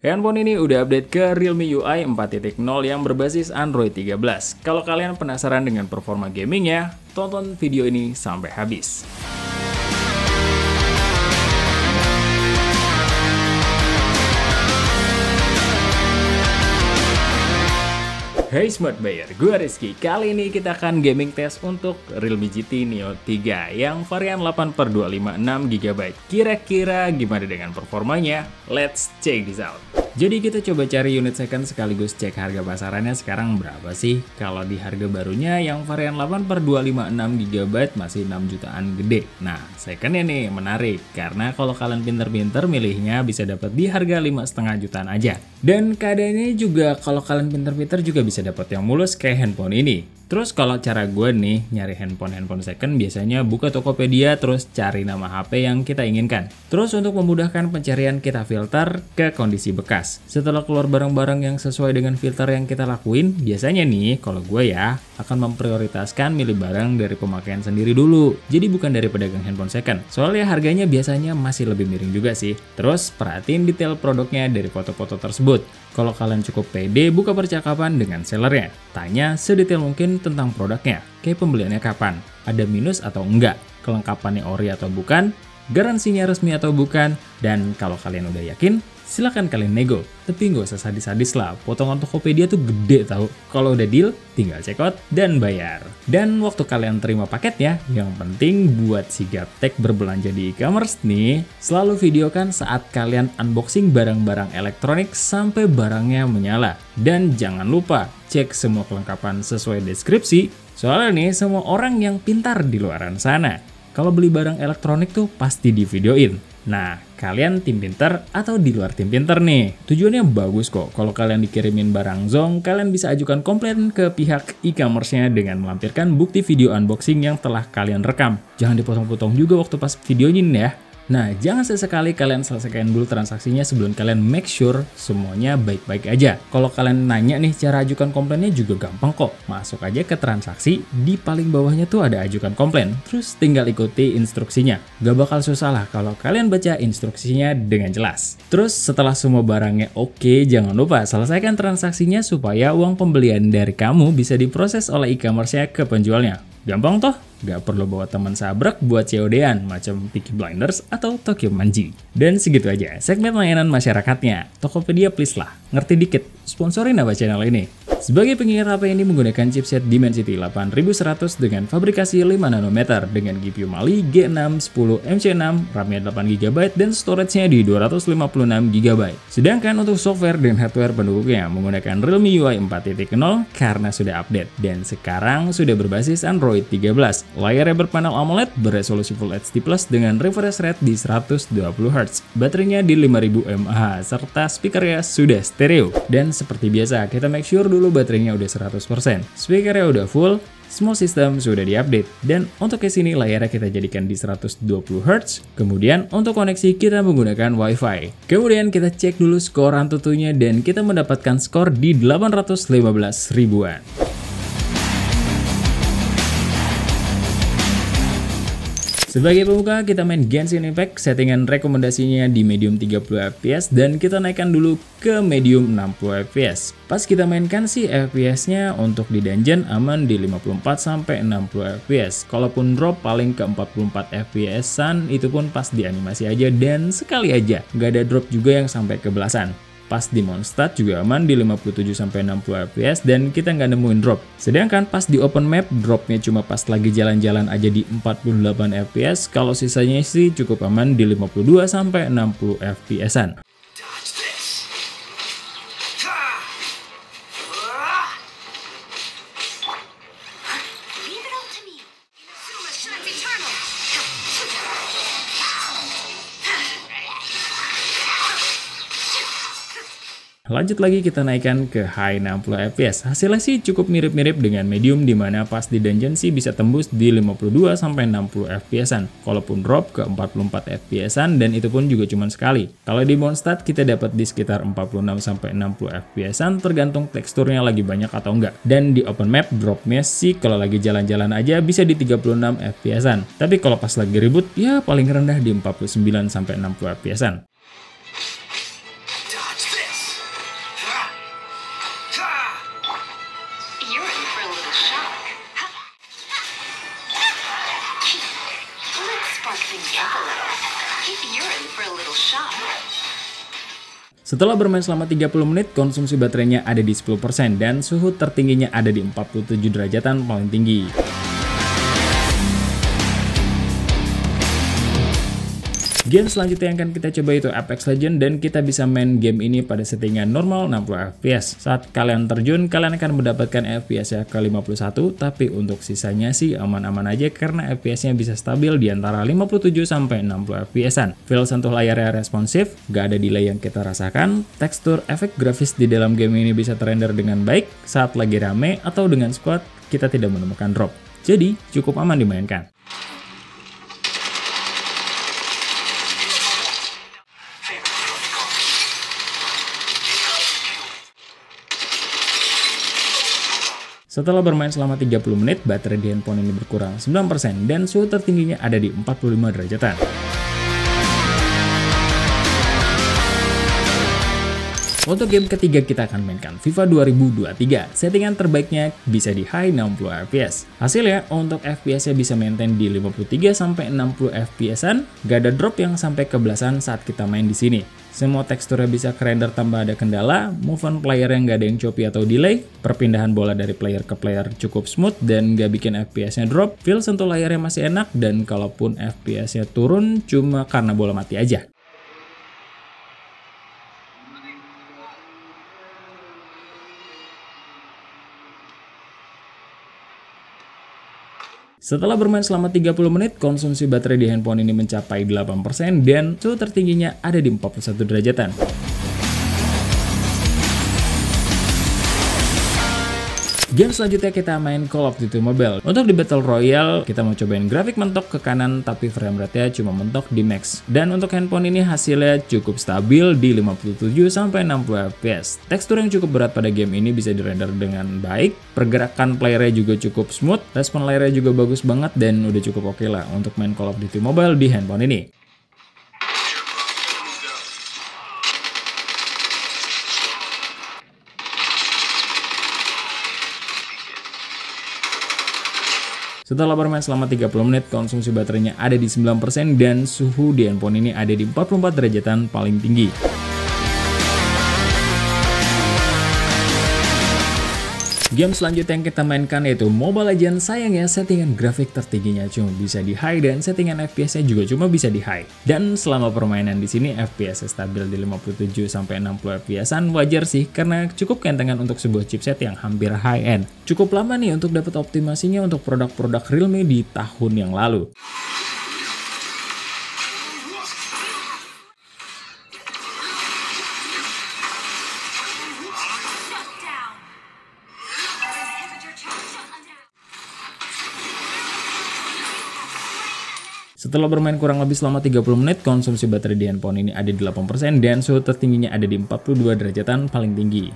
Handphone ini udah update ke Realme UI 4.0 yang berbasis Android 13. Kalau kalian penasaran dengan performa gamingnya, tonton video ini sampai habis. Hey Smart Buyer, gue Rizky. Kali ini kita akan gaming test untuk Realme GT Neo 3 yang varian 8/256GB. Kira-kira gimana dengan performanya? Let's check this out. Jadi kita coba cari unit second sekaligus cek harga pasarannya sekarang berapa sih. Kalau di harga barunya yang varian 8/256GB masih 6 jutaan gede. Nah, secondnya nih menarik karena kalau kalian pinter-pinter milihnya bisa dapat di harga 5,5 jutaan aja. Dan keadaannya juga kalau kalian pinter-pinter juga bisa dapat yang mulus kayak handphone ini. Terus kalau cara gue nih nyari handphone second biasanya buka Tokopedia terus cari nama HP yang kita inginkan. Terus untuk memudahkan pencarian kita filter ke kondisi bekas. Setelah keluar barang-barang yang sesuai dengan filter yang kita lakuin, biasanya nih kalau gue ya akan memprioritaskan milih barang dari pemakaian sendiri dulu. Jadi bukan dari pedagang handphone second. Soalnya harganya biasanya masih lebih miring juga sih. Terus perhatiin detail produknya dari foto-foto tersebut. Kalau kalian cukup pede, buka percakapan dengan sellernya. Tanya sedetail mungkin tentang produknya, kayak pembeliannya kapan, ada minus atau enggak, kelengkapannya ori atau bukan, garansinya resmi atau bukan, dan kalau kalian udah yakin, silakan kalian nego. Tapi nggak usah sadis-sadis lah, potongan Tokopedia tuh gede tau. Kalau udah deal, tinggal check out dan bayar. Dan waktu kalian terima paketnya, yang penting buat si gaptek berbelanja di e-commerce nih, selalu videokan saat kalian unboxing barang-barang elektronik sampai barangnya menyala. Dan jangan lupa, cek semua kelengkapan sesuai deskripsi, soalnya nih semua orang yang pintar di luaran sana. Kalau beli barang elektronik tuh pasti divideoin. Nah, kalian tim pinter atau di luar tim pinter nih? Tujuannya bagus kok. Kalau kalian dikirimin barang zonk, kalian bisa ajukan komplain ke pihak e-commerce-nya dengan melampirkan bukti video unboxing yang telah kalian rekam. Jangan dipotong-potong juga waktu pas videonya nih ya. Nah, jangan sesekali kalian selesaikan dulu transaksinya sebelum kalian make sure semuanya baik-baik aja. Kalau kalian nanya nih cara ajukan komplainnya juga gampang kok. Masuk aja ke transaksi, di paling bawahnya tuh ada ajukan komplain. Terus tinggal ikuti instruksinya. Gak bakal susah lah kalau kalian baca instruksinya dengan jelas. Terus setelah semua barangnya oke, jangan lupa selesaikan transaksinya supaya uang pembelian dari kamu bisa diproses oleh e-commerce-nya ke penjualnya. Gampang toh? Gak perlu bawa teman sabrek buat COD-an macam Peaky Blinders atau Tokyo Manji. Dan segitu aja segmen layanan masyarakatnya. Tokopedia please lah, ngerti dikit, sponsorin apa channel ini. Sebagai pengingat HP ini menggunakan chipset Dimensity 8100 dengan fabrikasi 5 nanometer dengan GPU Mali G6 10MC6, RAM-nya 8GB dan storage-nya di 256GB. Sedangkan untuk software dan hardware pendukungnya menggunakan Realme UI 4.0 karena sudah update dan sekarang sudah berbasis Android 13. Layarnya berpanel AMOLED beresolusi Full HD Plus dengan refresh rate di 120Hz. Baterainya di 5000 mAh serta speakernya sudah stereo. Dan seperti biasa kita make sure dulu baterainya udah 100%, speakernya udah full, semua sistem sudah diupdate. Dan untuk case ini layarnya kita jadikan di 120Hz. Kemudian untuk koneksi kita menggunakan WiFi. Kemudian kita cek dulu skor Antutunya dan kita mendapatkan skor di 815 ribuan. Sebagai pembuka, kita main Genshin Impact, settingan rekomendasinya di medium 30fps dan kita naikkan dulu ke medium 60fps. Pas kita mainkan sih FPS-nya untuk di dungeon aman di 54-60fps. Kalaupun drop paling ke 44fps-an, itu pun pas di animasi aja dan sekali aja. Gak ada drop juga yang sampai ke belasan. Pas di Mondstadt juga aman di 57-60fps dan kita nggak nemuin drop. Sedangkan pas di open map dropnya cuma pas lagi jalan-jalan aja di 48fps. Kalau sisanya sih cukup aman di 52-60fps-an. Lanjut lagi kita naikkan ke high 60fps. Hasilnya sih cukup mirip-mirip dengan medium dimana pas di dungeon sih bisa tembus di 52-60fps-an. Kalaupun drop ke 44fps-an dan itu pun juga cuma sekali. Kalau di Mondstadt kita dapat di sekitar 46-60fps-an tergantung teksturnya lagi banyak atau enggak. Dan di open map dropnya sih kalau lagi jalan-jalan aja bisa di 36fps-an. Tapi kalau pas lagi ribut ya paling rendah di 49-60fps-an. Setelah bermain selama 30 menit, konsumsi baterainya ada di 10% dan suhu tertingginya ada di 47 derajatan paling tinggi. Game selanjutnya yang akan kita coba itu Apex Legends, dan kita bisa main game ini pada settingan normal 60 fps. Saat kalian terjun, kalian akan mendapatkan FPS-nya ke 51, tapi untuk sisanya sih aman-aman aja karena FPS-nya bisa stabil di antara 57 sampai 60 fps-an. Feel sentuh layarnya responsif, gak ada delay yang kita rasakan. Tekstur efek grafis di dalam game ini bisa terrender dengan baik. Saat lagi rame atau dengan squad, kita tidak menemukan drop. Jadi cukup aman dimainkan. Setelah bermain selama 30 menit, baterai di handphone ini berkurang 9% dan suhu tertingginya ada di 45 derajatan. Untuk game ketiga kita akan mainkan FIFA 2023. Settingan terbaiknya bisa di high 60 fps. Hasilnya untuk FPS-nya bisa maintain di 53 sampai 60 fps-an. Gak ada drop yang sampai ke belasan saat kita main di sini. Semua teksturnya bisa kerender tanpa ada kendala, movement player yang gak ada yang choppy atau delay, perpindahan bola dari player ke player cukup smooth dan gak bikin FPS-nya drop, feel sentuh layarnya masih enak, dan kalaupun FPS-nya turun cuma karena bola mati aja. Setelah bermain selama 30 menit, konsumsi baterai di handphone ini mencapai 8% dan suhu tertingginya ada di 41 derajatan. Game selanjutnya kita main Call of Duty Mobile. Untuk di Battle Royale, kita mau cobain grafik mentok ke kanan tapi frame rate-nya cuma mentok di max. Dan untuk handphone ini hasilnya cukup stabil di 57 sampai 60 fps. Tekstur yang cukup berat pada game ini bisa dirender dengan baik. Pergerakan playernya juga cukup smooth. Respon layarnya juga bagus banget dan udah cukup oke lah untuk main Call of Duty Mobile di handphone ini. Setelah bermain selama 30 menit, konsumsi baterainya ada di 9% dan suhu di handphone ini ada di 44 derajatan paling tinggi. Game selanjutnya yang kita mainkan yaitu Mobile Legends. Sayangnya settingan grafik tertingginya cuma bisa di high dan settingan FPS-nya juga cuma bisa di high. Dan selama permainan di sini FPS-nya stabil di 57 sampai 60 fps-an, wajar sih karena cukup kentengan untuk sebuah chipset yang hampir high end. Cukup lama nih untuk dapat optimasinya untuk produk-produk Realme di tahun yang lalu. Setelah bermain kurang lebih selama 30 menit, konsumsi baterai di handphone ini ada di 8% dan suhu tertingginya ada di 42 derajatan paling tinggi.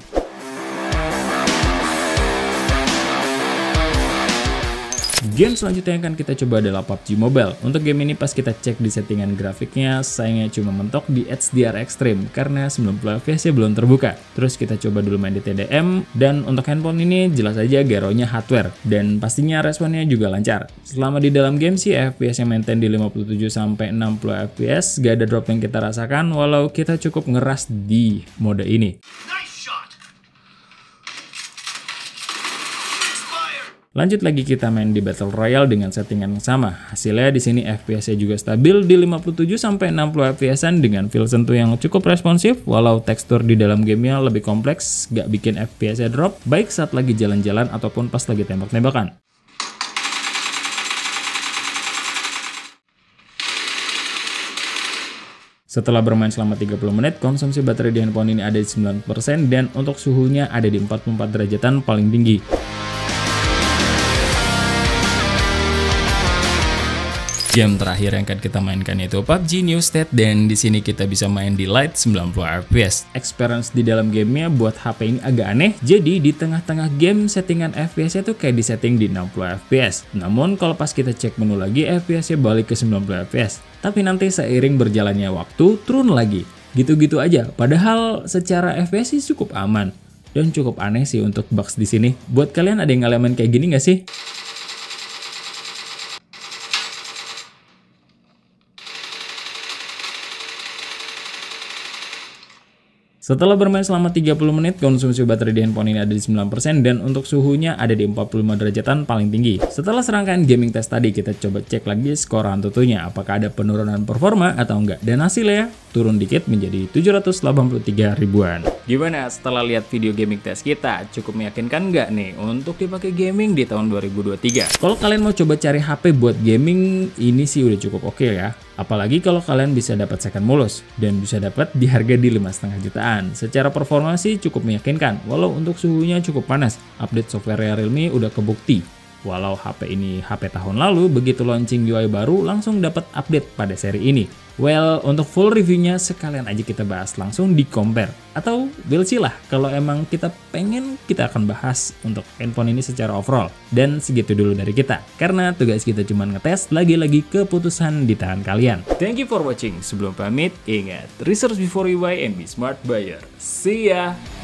Game selanjutnya yang akan kita coba adalah PUBG Mobile. Untuk game ini pas kita cek di settingan grafiknya, sayangnya cuma mentok di HDR Extreme karena 90 fps-nya belum terbuka. Terus kita coba dulu main di TDM, dan untuk handphone ini jelas aja gyro-nya hardware dan pastinya responnya juga lancar. Selama di dalam game sih FPS-nya maintain di 57 sampai 60 fps, gak ada drop yang kita rasakan walau kita cukup ngeras di mode ini. Lanjut lagi kita main di Battle Royale dengan settingan yang sama. Hasilnya di sini FPS-nya juga stabil di 57 sampai 60 fps-an dengan feel sentuh yang cukup responsif, walau tekstur di dalam gamenya lebih kompleks, gak bikin FPS-nya drop, baik saat lagi jalan-jalan ataupun pas lagi tembak-tembakan. Setelah bermain selama 30 menit, konsumsi baterai di handphone ini ada di 9% dan untuk suhunya ada di 44 derajatan paling tinggi. Game terakhir yang akan kita mainkan yaitu PUBG New State, dan di sini kita bisa main di light 90 fps. Experience di dalam gamenya buat HP ini agak aneh, jadi di tengah-tengah game settingan FPS-nya tuh kayak disetting di 60 fps. Namun kalau pas kita cek menu lagi, FPS-nya balik ke 90 fps. Tapi nanti seiring berjalannya waktu turun lagi. Gitu-gitu aja. Padahal secara FPS sih cukup aman dan cukup aneh sih untuk bugs di sini. Buat kalian ada yang ngalamin kayak gini nggak sih? Setelah bermain selama 30 menit, konsumsi baterai di handphone ini ada di 9% dan untuk suhunya ada di 45 derajatan paling tinggi. Setelah serangkaian gaming test tadi, kita coba cek lagi skor AnTuTunya, apakah ada penurunan performa atau enggak. Dan hasilnya turun dikit menjadi 783 ribuan. Gimana setelah lihat video gaming test kita? Cukup meyakinkan nggak nih untuk dipakai gaming di tahun 2023? Kalau kalian mau coba cari HP buat gaming, ini sih udah cukup oke ya. Apalagi kalau kalian bisa dapat second mulus dan bisa dapat di harga di 5,5 jutaan. Secara performa sih cukup meyakinkan, walau untuk suhunya cukup panas. Update software Realme udah kebukti. Walau HP ini HP tahun lalu, begitu launching UI baru langsung dapat update pada seri ini. Well, untuk full reviewnya sekalian aja kita bahas langsung di compare. Atau we'll see lah, kalau emang kita pengen kita akan bahas untuk handphone ini secara overall. Dan segitu dulu dari kita, karena tugas kita cuma ngetes, lagi-lagi keputusan di tangan kalian. Thank you for watching. Sebelum pamit, ingat, research before you buy and be smart buyer. See ya!